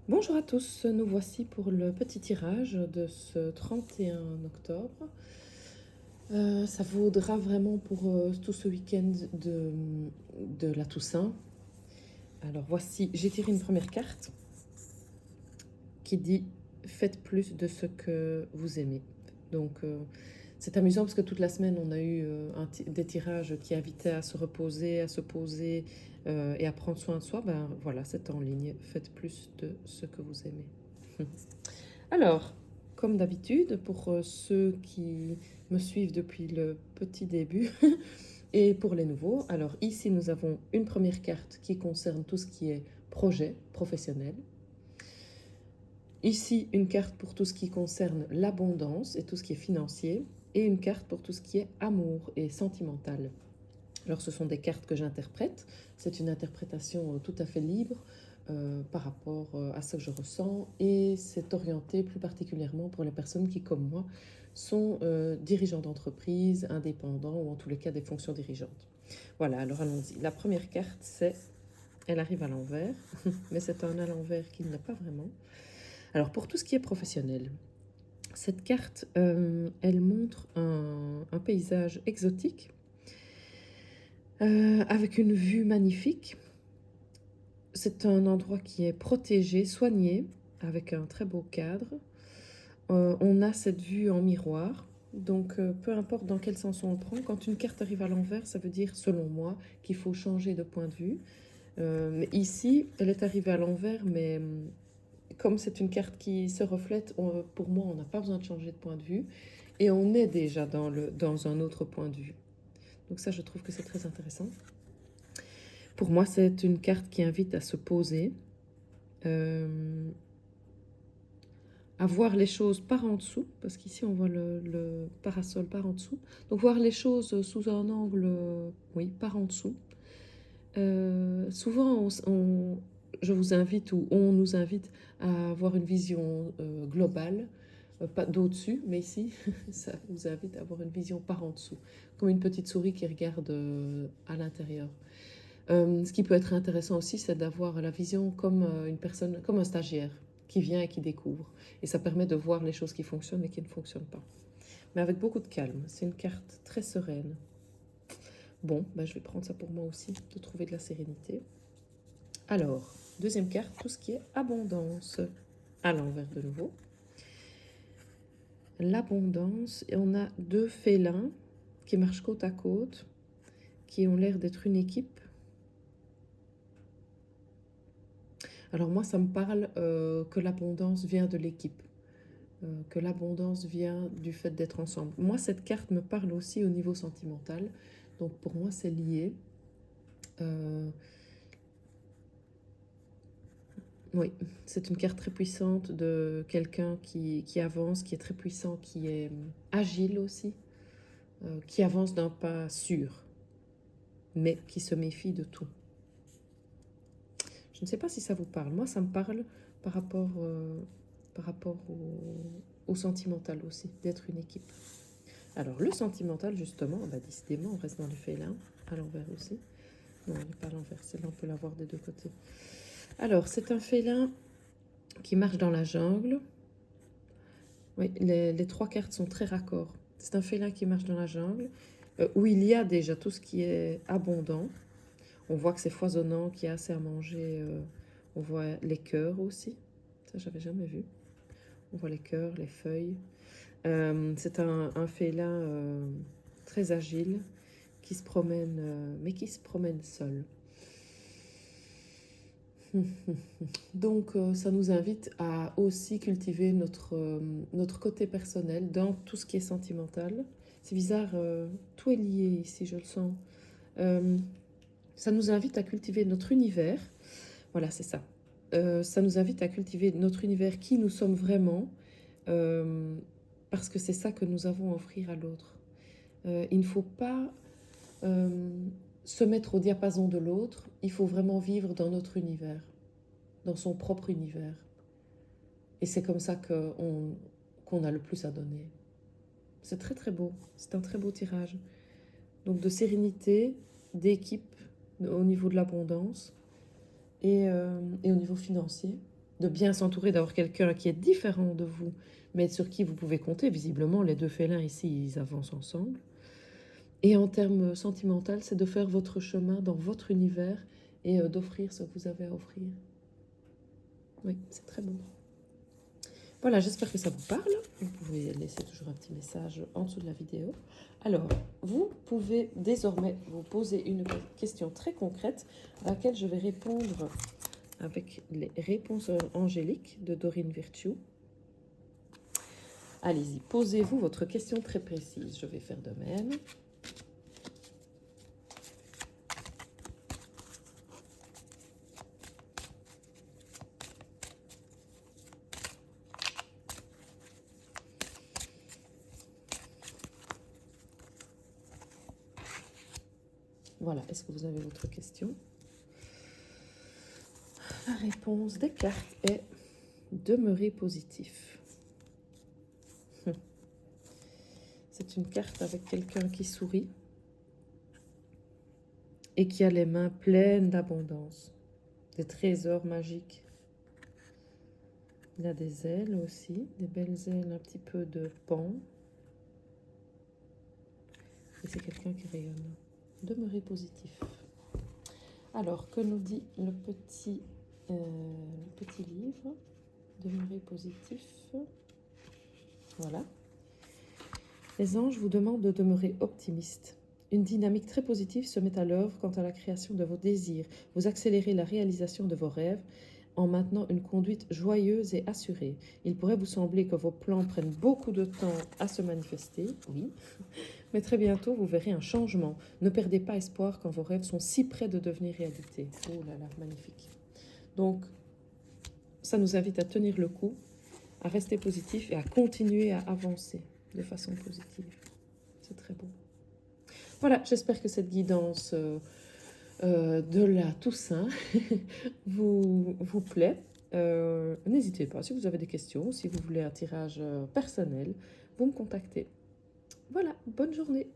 Bonjour à tous, nous voici pour le petit tirage de ce 31 octobre. Ça vaudra vraiment pour tout ce week-end de la Toussaint. Alors voici, j'ai tiré une première carte qui dit faites plus de ce que vous aimez. Donc c'est amusant parce que toute la semaine on a eu des tirages qui invitaient à se reposer, à se poser et à prendre soin de soi. Ben voilà, c'est en ligne. Faites plus de ce que vous aimez. Alors, comme d'habitude, pour ceux qui me suivent depuis le petit début et pour les nouveaux, alors ici nous avons une première carte qui concerne tout ce qui est projet professionnel. Ici, une carte pour tout ce qui concerne l'abondance et tout ce qui est financier. Et une carte pour tout ce qui est amour et sentimental. Alors, ce sont des cartes que j'interprète. C'est une interprétation tout à fait libre par rapport à ce que je ressens. Et c'est orienté plus particulièrement pour les personnes qui, comme moi, sont dirigeants d'entreprise, indépendants ou en tous les cas des fonctions dirigeantes. Voilà, alors allons-y. La première carte, c'est... Elle arrive à l'envers, mais c'est un à l'envers qui ne l'est pas vraiment. Alors, pour tout ce qui est professionnel, cette carte, elle montre un paysage exotique avec une vue magnifique. C'est un endroit qui est protégé, soigné, avec un très beau cadre. On a cette vue en miroir, donc peu importe dans quel sens on le prend, quand une carte arrive à l'envers, ça veut dire, selon moi, qu'il faut changer de point de vue. Mais ici, elle est arrivée à l'envers, mais comme c'est une carte qui se reflète, pour moi, on n'a pas besoin de changer de point de vue. Et on est déjà dans un autre point de vue. Donc ça, je trouve que c'est très intéressant. Pour moi, c'est une carte qui invite à se poser, à voir les choses par en dessous, parce qu'ici on voit le parasol par en dessous. Donc voir les choses sous un angle, oui, par en dessous. Souvent, je vous invite ou on nous invite à avoir une vision globale, pas d'au-dessus, mais ici, ça vous invite à avoir une vision par en dessous, comme une petite souris qui regarde à l'intérieur. Ce qui peut être intéressant aussi, c'est d'avoir la vision comme une personne, comme un stagiaire qui vient et qui découvre. Et ça permet de voir les choses qui fonctionnent et qui ne fonctionnent pas. Mais avec beaucoup de calme. C'est une carte très sereine. Bon, ben je vais prendre ça pour moi aussi, de trouver de la sérénité. Alors, deuxième carte, tout ce qui est abondance. À l'envers de nouveau. L'abondance, et on a deux félins qui marchent côte à côte, qui ont l'air d'être une équipe. Alors moi, ça me parle que l'abondance vient de l'équipe, que l'abondance vient du fait d'être ensemble. Moi, cette carte me parle aussi au niveau sentimental, donc pour moi, c'est lié. Oui, c'est une carte très puissante de quelqu'un qui avance, qui est très puissant, qui est agile aussi, qui avance d'un pas sûr, mais qui se méfie de tout. Je ne sais pas si ça vous parle. Moi, ça me parle par rapport au sentimental aussi, d'être une équipe. Alors, le sentimental, justement, bah, décidément, on reste dans les félins, à l'envers aussi. Non, elle n'est pas à l'envers, celle-là, on peut la voir des deux côtés. Alors, c'est un félin qui marche dans la jungle. Oui, les trois cartes sont très raccords. C'est un félin qui marche dans la jungle, où il y a déjà tout ce qui est abondant. On voit que c'est foisonnant, qu'il y a assez à manger. On voit les cœurs aussi. Ça, j'avais jamais vu. On voit les cœurs, les feuilles. C'est un félin très agile qui se promène, mais qui se promène seul. Donc, ça nous invite à aussi cultiver notre côté personnel dans tout ce qui est sentimental. C'est bizarre, tout est lié ici, je le sens. Ça nous invite à cultiver notre univers. Voilà, c'est ça. Ça nous invite à cultiver notre univers, qui nous sommes vraiment, euh, parce que c'est ça que nous avons à offrir à l'autre. Il ne faut pas euh, se mettre au diapason de l'autre, il faut vraiment vivre dans notre univers, dans son propre univers. Et c'est comme ça qu'on a le plus à donner. C'est très très beau, c'est un très beau tirage. Donc de sérénité, d'équipe au niveau de l'abondance et au niveau financier. de bien s'entourer, d'avoir quelqu'un qui est différent de vous, mais sur qui vous pouvez compter. Visiblement, les deux félins ici, ils avancent ensemble. Et en termes sentimentaux, c'est de faire votre chemin dans votre univers et d'offrir ce que vous avez à offrir. Oui, c'est très bon. Voilà, j'espère que ça vous parle. Vous pouvez laisser toujours un petit message en dessous de la vidéo. Alors, vous pouvez désormais vous poser une question très concrète à laquelle je vais répondre avec les réponses angéliques de Dorine Virtue. Allez-y, posez-vous votre question très précise. Je vais faire de même. Voilà, est-ce que vous avez votre question? La réponse des cartes est demeurer positif. C'est une carte avec quelqu'un qui sourit et qui a les mains pleines d'abondance, des trésors magiques. Il a des ailes aussi, des belles ailes, un petit peu de pan. Et c'est quelqu'un qui rayonne. Demeurer positif. Alors, que nous dit le petit livre? Demeurer positif. Voilà. Les anges vous demandent de demeurer optimiste. Une dynamique très positive se met à l'œuvre quant à la création de vos désirs. Vous accélérez la réalisation de vos rêves en maintenant une conduite joyeuse et assurée. Il pourrait vous sembler que vos plans prennent beaucoup de temps à se manifester, oui, mais très bientôt vous verrez un changement. Ne perdez pas espoir quand vos rêves sont si près de devenir réalité. Oh là là, magnifique. Donc, ça nous invite à tenir le coup, à rester positif et à continuer à avancer de façon positive. C'est très beau. Voilà, j'espère que cette guidance de la Toussaint vous plaît. N'hésitez pas, si vous avez des questions, si vous voulez un tirage personnel, vous me contactez. Voilà, bonne journée.